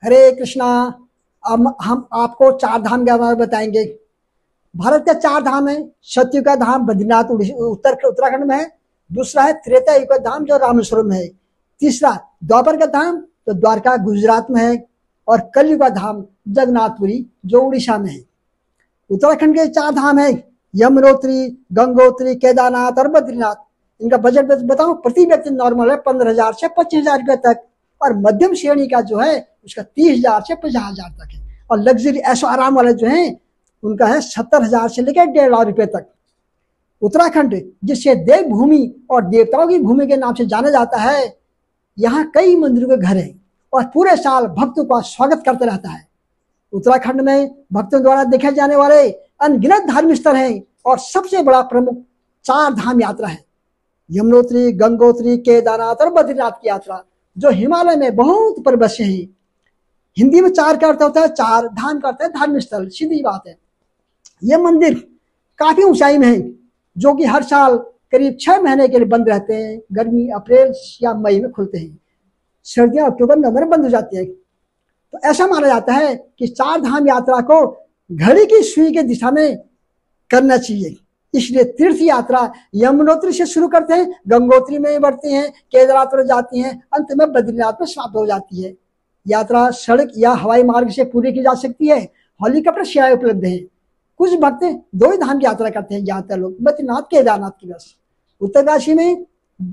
हरे कृष्णा। अब हम आपको चार धाम के बारे में बताएंगे। भारत के चार धाम है। सतयुग का धाम बद्रीनाथ उत्तराखंड में है। दूसरा है त्रेता युग का धाम जो रामेश्वरम में है। तीसरा द्वापर का धाम तो द्वारका गुजरात में है। और कलयुग का धाम जगन्नाथपुरी जो उड़ीसा में है। उत्तराखंड के चार धाम है यमुनोत्री, गंगोत्री, केदारनाथ और बद्रीनाथ। इनका बजट बताऊं, प्रति व्यक्ति नॉर्मल है 15,000 से 25,000 रुपए तक। और मध्यम श्रेणी का जो है उसका 30,000 से 50,000 तक है। और लग्जरी ऐशो आराम वाले जो है उनका है 70,000 से लेकर 1.5 लाख रुपए तक। उत्तराखंड जिसे देवभूमि और देवताओं की भूमि के नाम से जाना जाता है, यहाँ कई मंदिरों के घर हैं और पूरे साल भक्तों का स्वागत करते रहता है। उत्तराखंड में भक्तों द्वारा देखे जाने वाले अनगिनत धार्मिक स्थल हैं और सबसे बड़ा प्रमुख चार धाम यात्रा है यमुनोत्री, गंगोत्री, केदारनाथ और बद्रीनाथ की यात्रा, जो हिमालय में बहुत प्रबस्य है। हिंदी में चार का अर्थ होता है चार, धाम का अर्थ है धार्मिक स्थल। सीधी बात है। ये मंदिर काफी ऊंचाई में है, जो कि हर साल करीब 6 महीने के लिए बंद रहते हैं। गर्मी अप्रैल या मई में खुलते हैं, सर्दियां अक्टूबर नवंबर में बंद हो जाती है। तो ऐसा माना जाता है कि चार धाम यात्रा को घड़ी की सुई की दिशा में करना चाहिए। इसलिए तीर्थ यात्रा यमुनोत्री से शुरू करते हैं, गंगोत्री में बढ़ती हैं, केदारनाथ में जाती हैं, अंत में बद्रीनाथ में समाप्त हो जाती है। यात्रा सड़क या हवाई मार्ग से पूरी की जा सकती है। हेलीकॉप्टर सेवाएं उपलब्ध है। कुछ भक्त 2 ही धाम की यात्रा करते हैं ज्यादातर लोग, बद्रीनाथ केदारनाथ की बस।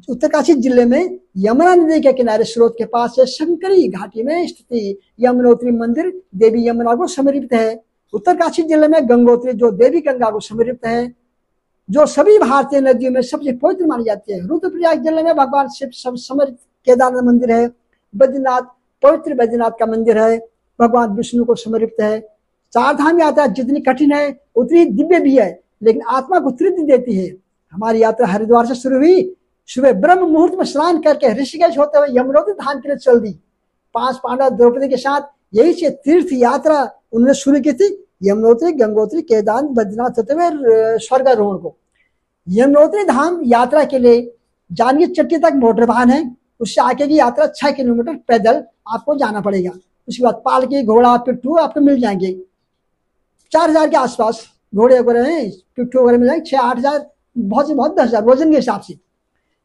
उत्तरकाशी जिले में यमुना नदी के किनारे स्रोत के पास से शंकरी घाटी में स्थित यमुनोत्री मंदिर देवी यमुना को समर्पित है। उत्तरकाशी जिले में गंगोत्री जो देवी गंगा को समर्पित है, जो सभी भारतीय नदियों में सबसे पवित्र मानी जाती है। रुद्रप्रयाग जिले में भगवान शिव समर्पित केदारनाथ मंदिर है। बद्रीनाथ पवित्र बद्रीनाथ का मंदिर है, भगवान विष्णु को समर्पित है। चार धाम यात्रा जितनी कठिन है उतनी दिव्य भी है, लेकिन आत्मा को तृप्ति देती है। हमारी यात्रा हरिद्वार से शुरू हुई। सुबह ब्रह्म मुहूर्त में स्नान करके ऋषिकेश होते हुए यमुनोत्री धाम के लिए चल दी। 5 पांडव द्रौपदी के साथ यही से तीर्थ यात्रा उन्होंने शुरू की थी। यमुनोत्री, गंगोत्री, केदारनाथ, बद्रीनाथ होते हुए स्वर्गारोहण को। यमुनोत्री धाम यात्रा के लिए जांजगीर चट्टी तक मोटर वाहन है। उससे आगे की यात्रा 6 किलोमीटर पैदल आपको जाना पड़ेगा। उसके बाद पालकी, घोड़ा, पिट्ठू आपको मिल जाएंगे। 4,000 के आसपास घोड़े वगैरह हैं, पिट्ठू वगैरह मिल जाएंगे। 6-8,000, बहुत से बहुत 10,000 वजन के हिसाब से।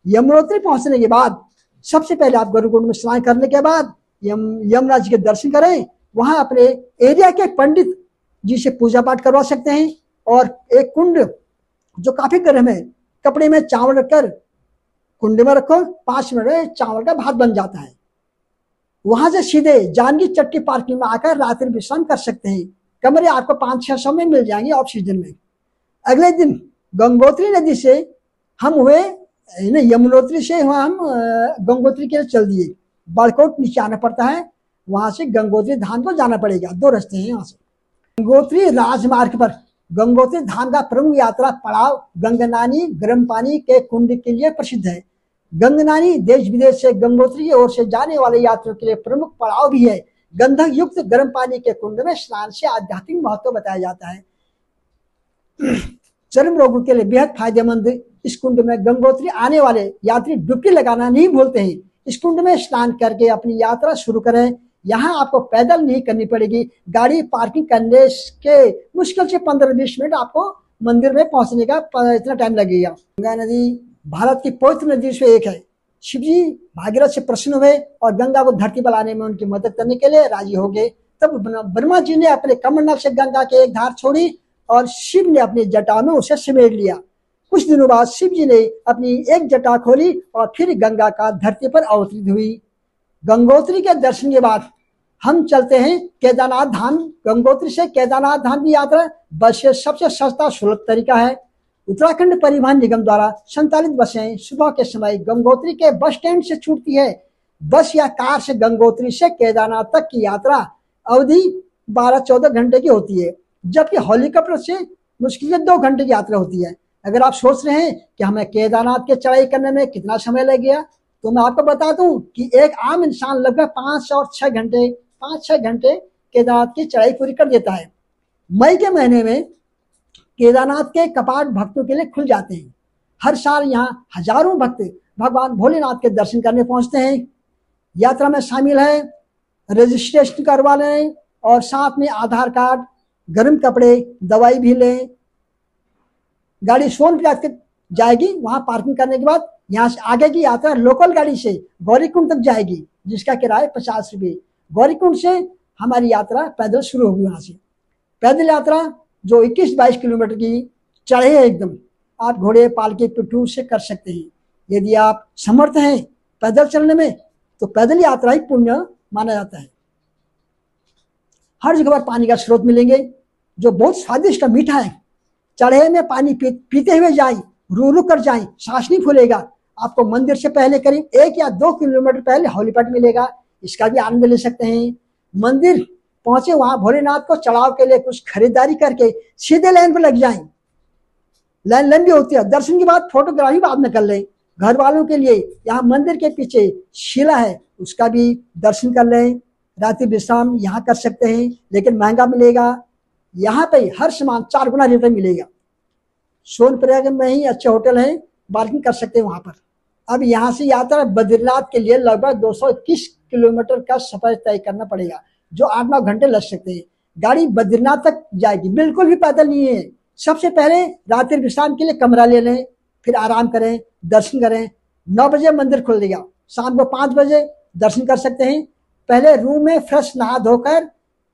यमुनोत्री पहुंचने के बाद सबसे पहले आप गरुकुंड में स्नान करने के बाद यमुना जी के दर्शन करें। वहां अपने एरिया के पंडित जी से पूजा पाठ करवा सकते हैं। और एक कुंड जो काफी गर्म है, कपड़े में चावल रखकर कुंड में रखो, 5 मिनट में चावल का भात बन जाता है। वहां से सीधे जांजगीर चट्टी पार्किंग में आकर रात्रि विश्राम कर सकते हैं। कमरे आपको 500-600 में मिल जाएंगे ऑफ सीजन में। अगले दिन गंगोत्री नदी से हम हुए यमुनोत्री से हम गंगोत्री के लिए चल दिए। बाड़कोट नीचे आना पड़ता है, वहां से गंगोत्री धाम को जाना पड़ेगा। 2 रास्ते हैं यहाँ से। गंगोत्री राजमार्ग पर गंगोत्री धाम का प्रमुख यात्रा पड़ाव गंगनानी गर्म पानी के कुंड के लिए प्रसिद्ध है। गंगनानी देश विदेश से गंगोत्री की ओर से जाने वाले यात्रियों के लिए प्रमुख पड़ाव भी है। गंधक युक्त गर्म पानी के कुंड में स्नान से आध्यात्मिक महत्व बताया जाता है। चर्म रोगों के लिए बेहद फायदेमंद इस कुंड में गंगोत्री आने वाले यात्री डुबकी लगाना नहीं भूलते हैं। इस कुंड में स्नान करके अपनी यात्रा शुरू करें। यहाँ आपको पैदल नहीं करनी पड़ेगी। गाड़ी पार्किंग करने के मुश्किल से 15-20 मिनट आपको मंदिर में पहुंचने का इतना टाइम लगेगा। गंगा नदी भारत की पवित्र नदी से एक है। शिव जी भागीरथ से प्रसन्न हुए और गंगा को धरती पर लाने में उनकी मदद करने के लिए राजी हो गए। तब ब्रह्मा जी ने अपने कमंडल से गंगा के एक धार छोड़ी और शिव ने अपनी जटा में उसे समेट लिया। कुछ दिनों बाद शिव जी ने अपनी एक जटा खोली और फिर गंगा का धरती पर अवतरित हुई। गंगोत्री के दर्शन के बाद हम चलते हैं केदारनाथ धाम। गंगोत्री से केदारनाथ धाम की यात्रा बस से सबसे सस्ता सुलभ तरीका है। उत्तराखंड परिवहन निगम द्वारा संचालित बसें सुबह के समय गंगोत्री के बस स्टैंड से छूटती है। बस या कार से गंगोत्री से केदारनाथ तक की यात्रा अवधि 12-14 घंटे की होती है, जबकि हेलीकॉप्टर से मुश्किल से 2 घंटे की यात्रा होती है। अगर आप सोच रहे हैं कि हमें केदारनाथ की चढ़ाई करने में कितना समय लगेगा, तो मैं आपको बता दूं कि एक आम इंसान लगभग 5 और 6 घंटे केदारनाथ की चढ़ाई पूरी कर देता है। मई के महीने में केदारनाथ के कपाट भक्तों के लिए खुल जाते हैं। हर साल यहाँ हजारों भक्त भगवान भोलेनाथ के दर्शन करने पहुंचते हैं। यात्रा में शामिल है रजिस्ट्रेशन करवा लें और साथ में आधार कार्ड, गर्म कपड़े, दवाई भी लें। गाड़ी सोनप्रयाग तक जाएगी, वहां पार्किंग करने के बाद यहाँ से आगे की यात्रा लोकल गाड़ी से गौरीकुंड तक जाएगी, जिसका किराया 50 रुपये। गौरीकुंड से हमारी यात्रा पैदल शुरू होगी। वहां से पैदल यात्रा जो 21-22 किलोमीटर की चढ़े है एकदम, आप घोड़े, पालकी, पिट्ठू से कर सकते हैं। यदि आप समर्थ हैं पैदल चलने में तो पैदल यात्रा ही पुण्य माना जाता है। हर जगह पर पानी का स्रोत मिलेंगे जो बहुत स्वादिष्ट और मीठा है। चढ़े में पानी पीते हुए जाएं, रू रुक कर जाएं, सांस नहीं फूलेगा। आपको मंदिर से पहले करीब 1 या 2 किलोमीटर पहले हॉलीपैड मिलेगा, इसका भी आनंद ले सकते हैं। मंदिर पहुंचे, वहां भोलेनाथ को चढ़ाव के लिए कुछ खरीदारी करके सीधे लाइन पर लग जाएं। लाइन लंबी होती है, दर्शन के बाद फोटोग्राफी बाद में कर लें। घर वालों के लिए यहाँ मंदिर के पीछे शिला है, उसका भी दर्शन कर लें। रात्रि विश्राम यहाँ कर सकते हैं, लेकिन महंगा मिलेगा। यहाँ पे हर सामान 4 गुना रेट में मिलेगा। सोनप्रयाग में ही अच्छे होटल हैं, पार्किंग कर सकते हैं वहां पर। अब यहाँ से यात्रा बद्रीनाथ के लिए लगभग 221 किलोमीटर का सफर तय करना पड़ेगा, जो 8-9 घंटे लग सकते हैं। गाड़ी बद्रीनाथ तक जाएगी, बिल्कुल भी पैदल नहीं है। सबसे पहले रात्रि विश्राम के लिए कमरा ले लें, फिर आराम करें, दर्शन करें। 9 बजे मंदिर खुल देगा, शाम को 5 बजे दर्शन कर सकते हैं। पहले रूम में फ्रेश नहा धोकर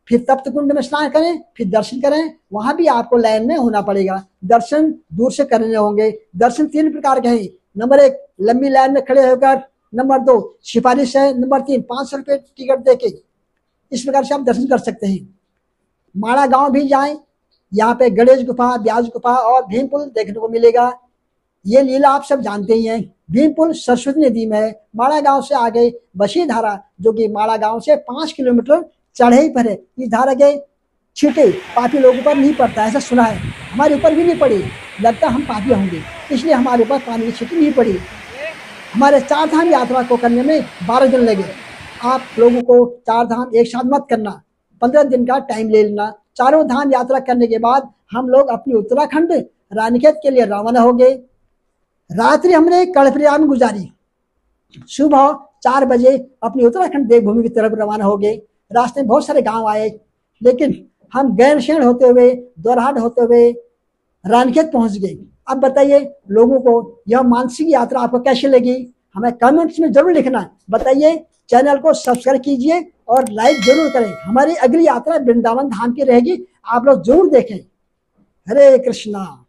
फिर तप्त कुंड में स्नान करें, फिर दर्शन करें। वहां भी आपको लाइन में होना पड़ेगा, दर्शन दूर से करने होंगे। दर्शन 3 प्रकार के हैं। नंबर 1 लंबी लाइन में खड़े होकर, नंबर 2 सिफारिश है, नंबर 3 500 रुपये टिकट देके। इस प्रकार से आप दर्शन कर सकते हैं। माड़ा गांव भी जाएं, यहाँ पे गणेश गुफा, ब्याज गुफा और भीम पुल देखने को मिलेगा। ये लीला आप सब जानते ही हैं। भीम पुल सरस्वती नदी में है। माड़ा गांव से आगे बसी धारा, जो कि माड़ा गांव से 5 किलोमीटर चढ़े ही पर है। इस धारा के छींटे पापी लोगों पर नहीं पड़ता, ऐसा सुना है। हमारे ऊपर भी नहीं पड़ी, लगता हम पापी होंगे, इसलिए हमारे ऊपर पानी की छींटे नहीं पड़ी। हमारे 4 धाम यात्रा को करने में 12 दिन लगे। आप लोगों को 4 धाम एक साथ मत करना, 15 दिन का टाइम ले लेना। चारों धाम यात्रा करने के बाद हम लोग अपनी उत्तराखंड रानीखेत के लिए रवाना हो गए। रात्रि हमने कर्णप्रयाग में गुजारी। सुबह 4 बजे अपनी उत्तराखंड देवभूमि की तरफ रवाना हो गए। रास्ते में बहुत सारे गांव आए, लेकिन हम गैरसैंण होते हुए, दोरहाट होते हुए रानीखेत पहुंच गए। अब बताइए लोगों को यह मानसिक यात्रा आपको कैसी लगी, हमें कमेंट्स में जरूर लिखना। बताइए, चैनल को सब्सक्राइब कीजिए और लाइक जरूर करें। हमारी अगली यात्रा वृंदावन धाम की रहेगी, आप लोग जरूर देखें। हरे कृष्णा।